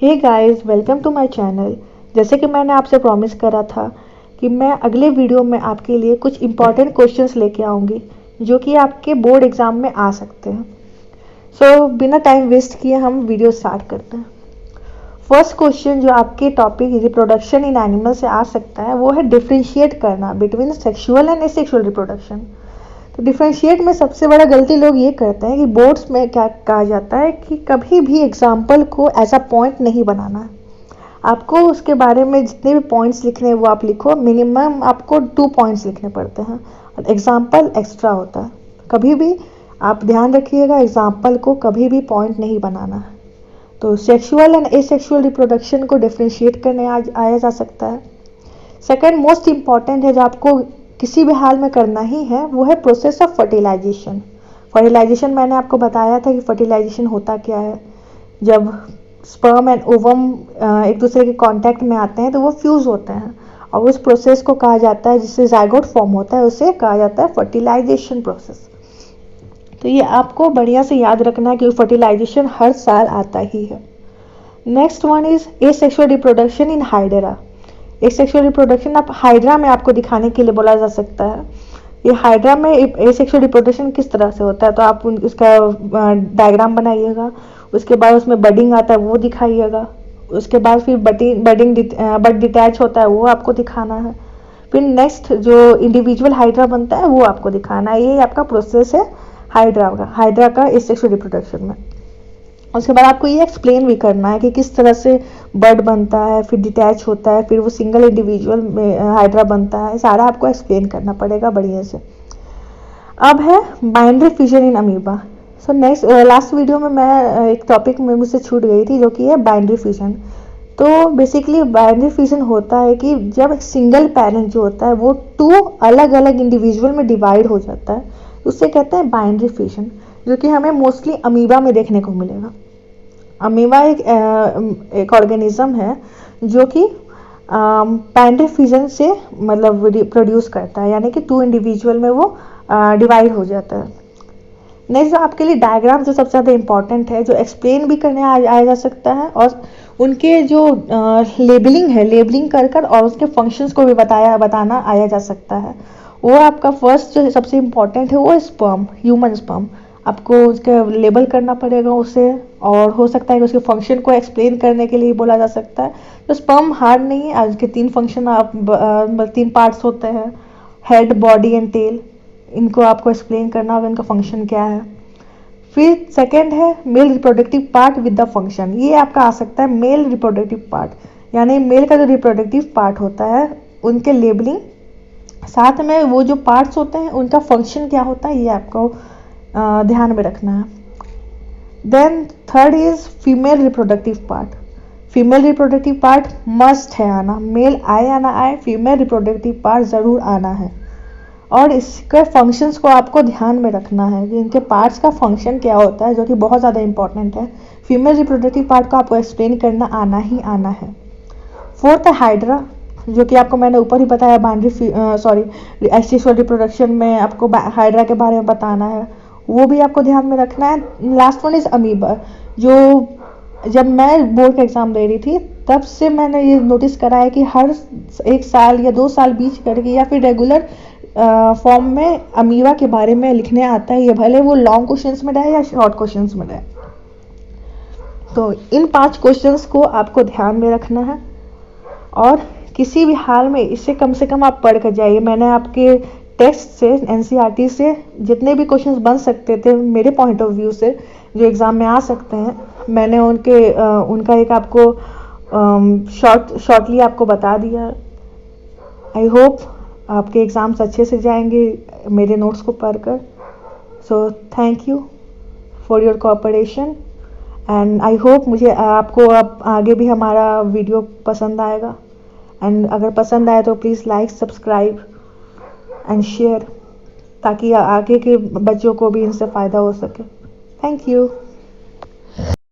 Hey guys, welcome to my channel. जैसे कि मैंने आपसे प्रॉमिस करा था कि मैं अगले वीडियो में आपके लिए कुछ इंपॉर्टेंट क्वेश्चंस लेके आऊँगी जो कि आपके बोर्ड एग्ज़ाम में आ सकते हैं। सो बिना टाइम वेस्ट किए हम वीडियो स्टार्ट करते हैं। फर्स्ट क्वेश्चन जो आपके टॉपिक रिप्रोडक्शन इन एनिमल से आ सकता है वो है डिफ्रेंशिएट करना between sexual and asexual reproduction. तो डिफ्रेंशिएट में सबसे बड़ा गलती लोग ये करते हैं कि बोर्ड्स में क्या कहा जाता है कि कभी भी एग्जाम्पल को एज अ पॉइंट नहीं बनाना है। आपको उसके बारे में जितने भी पॉइंट्स लिखने हैं वो आप लिखो। मिनिमम आपको 2 पॉइंट्स लिखने पड़ते हैं और एग्जाम्पल एक्स्ट्रा होता है। कभी भी आप ध्यान रखिएगा, एग्जाम्पल को कभी भी पॉइंट नहीं बनाना है। तो सेक्सुअल एंड एसेक्सुअल रिप्रोडक्शन को डिफ्रेंशिएट करने आया जा सकता है। सेकेंड मोस्ट इम्पॉर्टेंट है जो आपको किसी भी हाल में करना ही है वो है प्रोसेस ऑफ फर्टिलाइजेशन। फर्टिलाइजेशन मैंने आपको बताया था कि फर्टिलाइजेशन होता क्या है। जब स्पर्म एंड ओवम एक दूसरे के कांटेक्ट में आते हैं तो वो फ्यूज होते हैं और उस प्रोसेस को कहा जाता है, जिससे जाइगोट फॉर्म होता है, उसे कहा जाता है फर्टिलाइजेशन प्रोसेस। तो ये आपको बढ़िया से याद रखना है कि फर्टिलाइजेशन हर साल आता ही है। Next one is asexual reproduction in hydra. Asexual reproduction आप हाइड्रा में आपको दिखाने के लिए बोला जा सकता है। ये हाइड्रा में एसेक्सुअल रिप्रोडक्शन किस तरह से होता है तो आप उसका डायग्राम बनाइएगा। उसके बाद उसमें बडिंग आता है वो दिखाइएगा। उसके बाद फिर बड डिटैच होता है वो आपको दिखाना है। फिर नेक्स्ट जो इंडिविजुअल हाइड्रा बनता है वो आपको दिखाना है। ये आपका प्रोसेस है हाइड्रा का एसेक्सुअल रिप्रोडक्शन में। उसके बाद आपको ये एक्सप्लेन भी करना है कि किस तरह से बर्ड बनता है, फिर डिटैच होता है, फिर वो सिंगल इंडिविजुअल में हाइड्रा बनता है। सारा आपको एक्सप्लेन करना पड़ेगा बढ़िया से। अब है binary fission in amoeba. So next last video में मैं एक टॉपिक में मुझसे छूट गई थी जो कि है बाइनरी फिजन। तो बेसिकली बाइनरी फिजन होता है कि जब एक सिंगल पेरेंट जो होता है वो 2 अलग अलग इंडिविजुअल में डिवाइड हो जाता है, उससे कहते हैं बाइनरी फिजन, जो कि हमें मोस्टली अमीबा में देखने को मिलेगा। अमीबा एक ऑर्गेनिज्म है जो कि बाइनरी फिजन से मतलब प्रोड्यूस करता है, यानी कि 2 इंडिविजुअल में वो डिवाइड हो जाता है। नेक्स्ट आपके लिए डायग्राम जो सबसे ज़्यादा इंपॉर्टेंट है, जो एक्सप्लेन भी करने आया जा सकता है और उनके जो लेबलिंग है, लेबलिंग कर और उसके फंक्शंस को भी बताना आया जा सकता है। वो आपका फर्स्ट जो सबसे इम्पॉर्टेंट है वो है स्पर्म, ह्यूमन स्पर्म। आपको उसका लेबल करना पड़ेगा उसे, और हो सकता है कि उसके फंक्शन को एक्सप्लेन करने के लिए बोला जा सकता है। तो स्पर्म हार्ड नहीं है, उसके 3 फंक्शन 3 पार्ट्स होते हैं, हेड, बॉडी एंड टेल। इनको आपको एक्सप्लेन करना होगा, इनका फंक्शन क्या है। फिर सेकेंड है male reproductive part with the function. ये आपका आ सकता है मेल रिप्रोडक्टिव पार्ट, यानी मेल का जो रिप्रोडक्टिव पार्ट होता है उनके लेबलिंग, साथ में वो जो पार्ट्स होते हैं उनका फंक्शन क्या होता है, ये आपको ध्यान में रखना है। Then third is female reproductive part. Female reproductive part must है आना, मेल आए या ना आए, फीमेल रिप्रोडक्टिव पार्ट ज़रूर आना है। और इसके फंक्शंस को आपको ध्यान में रखना है कि इनके पार्ट्स का फंक्शन क्या होता है, जो कि बहुत ज़्यादा इंपॉर्टेंट है। फीमेल रिप्रोडक्टिव पार्ट को आपको एक्सप्लेन करना आना ही आना है। फोर्थ है हाइड्रा, जो कि आपको मैंने ऊपर ही बताया। एसेक्सुअल रिप्रोडक्शन में आपको हाइड्रा के बारे में बताना है, वो भी आपको ध्यान में रखना है। लास्ट वन इज अमीबा, जो जब मैं बोर्ड का एग्ज़ाम दे रही थी तब से मैंने ये नोटिस करा है कि हर 1 साल या 2 साल बीच करके या फिर रेगुलर फॉर्म में अमीबा के बारे में लिखने आता है, ये भले वो लॉन्ग क्वेश्चंस में रहे या शॉर्ट क्वेश्चंस में रहे। तो इन 5 क्वेश्चंस को आपको ध्यान में रखना है और किसी भी हाल में इससे कम से कम आप पढ़ कर जाइए। मैंने आपके टेस्ट से, एनसीईआरटी से जितने भी क्वेश्चंस बन सकते थे मेरे पॉइंट ऑफ व्यू से, जो एग्ज़ाम में आ सकते हैं, मैंने उनका एक आपको शॉर्टली आपको बता दिया। आई होप आपके एग्ज़ाम्स अच्छे से जाएंगे मेरे नोट्स को पढ़कर। So thank you for your cooperation and I hope मुझे आपको अब आगे भी हमारा वीडियो पसंद आएगा। एंड अगर पसंद आए तो please like, subscribe and share, ताकि आगे के बच्चों को भी इनसे फ़ायदा हो सके। Thank you.